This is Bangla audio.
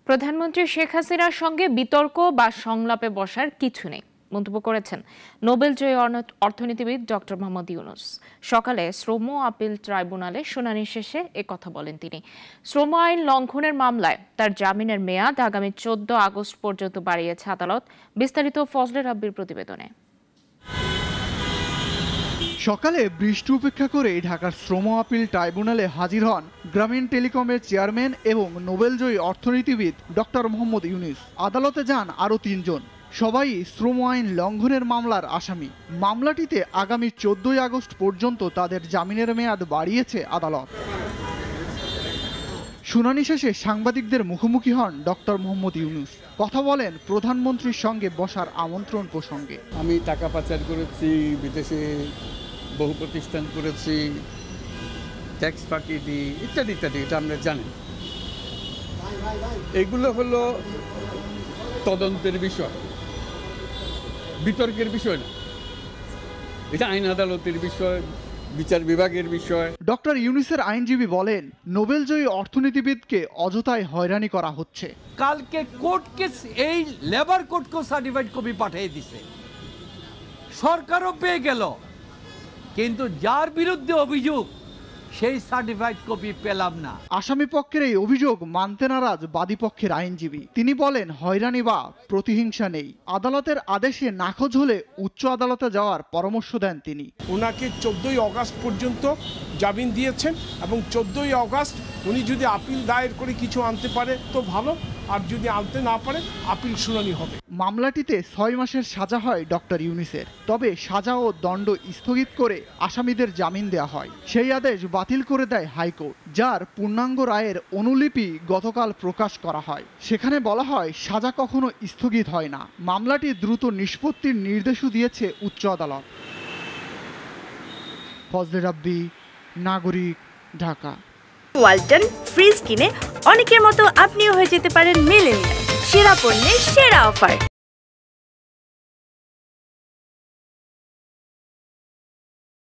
প্রধানমন্ত্রী শেখ হাসিনার সঙ্গে বিতর্ক বা সংলাপে বসার কিছু নেই মন্তব্য করেছেন নোবেলজয়ী অর্থনীতিবিদ ডক্টর মোহাম্মদ ইউনূস। সকালে শ্রম আপিল ট্রাইব্যুনালে শুনানি শেষে একথা বলেন তিনি। শ্রম আইন লঙ্ঘনের মামলায় তার জামিনের মেয়াদ আগামী 14 আগস্ট পর্যন্ত বাড়িয়েছে আদালত। বিস্তারিত ফজলে রাব্বির প্রতিবেদনে। সকালে বৃষ্টি উপেক্ষা করে ঢাকার শ্রম আপিল ট্রাইব্যুনালে হাজির হন গ্রামীণ টেলিকমের চেয়ারম্যান এবং নোবেলজয়ী অর্থনীতিবিদ ডক্টর মোহাম্মদ ইউনূস। আদালতে যান আরও 3 জন, সবাই শ্রম আইন লঙ্ঘনের মামলার আসামি। মামলাটিতে আগামী 14 আগস্ট পর্যন্ত তাদের জামিনের মেয়াদ বাড়িয়েছে আদালত। শুনানি শেষে সাংবাদিকদের মুখোমুখি হন ডক্টর মোহাম্মদ ইউনূস। কথা বলেন প্রধানমন্ত্রীর সঙ্গে বসার আমন্ত্রণ প্রসঙ্গে। আমি টাকা পাচার করেছি, বিদেশে বহু প্রতিষ্ঠান করেছি, ট্যাক্স ফাঁকি দিই, ইত্যাদি ইত্যাদি, এটা আমরা জানি। এগুলো হলো তদন্তের বিষয়, বিতর্কের বিষয় না, এটা আইন আদালতের বিষয়, বিচার বিভাগের বিষয়। ডক্টর ইউনূসের আইনজীবী বলেন, নোবেলজয়ী অর্থনীতিবিদকে অযথায় হয়রানি করা হচ্ছে। কালকে কোর্টকে এই লেবার কোর্টকে সার্টিফাইড কপি পাঠিয়ে দিছে, সরকারও পেয়ে গেল, কিন্তু যার বিরুদ্ধে অভিযোগ সেই সার্টিফাইড কপি পেলাম না। আসামি পক্ষের এই অভিযোগ মানতে নারাজ বাদীপক্ষের আইনজীবী। তিনি বলেন, হয়রানি বা প্রতিহিংসা নেই, আদালতের আদেশে নাকচ হলে উচ্চ আদালতে যাওয়ার পরামর্শ দেন তিনি। ওনাকে 14 আগস্ট পর্যন্ত জামিন দিয়েছেন এবং 14 আগস্ট উনি যদি আপিল দায়ের করে কিছু আনতে পারে তো ভালো, আর যদি আনতে না পারে আপিল শুনানি হবে। মামলাটিতে 6 মাসের সাজা হয় ডক্টর ইউনূসের, তবে সাজা ও দণ্ড স্থগিত করে আসামিদের জামিন দেওয়া হয়। সেই আদেশ বাতিল করে দেয় হাইকোর্ট, যার পূর্ণাঙ্গ রায়ের অনুলিপি গতকাল প্রকাশ করা হয়। সেখানে বলা হয়, সাজা কখনো স্থগিত হয় না, মামলাটি দ্রুত নিষ্পত্তির নির্দেশও দিয়েছে উচ্চ আদালত। ফজলে রাব্বি, নাগরিক, ঢাকা। ওয়ালটন ফ্রিজ কিনে অনেকের মতো আপনিও হয়ে যেতে পারেন মিলেনিয়াল। সেরা পণ্যের সেরা অফার।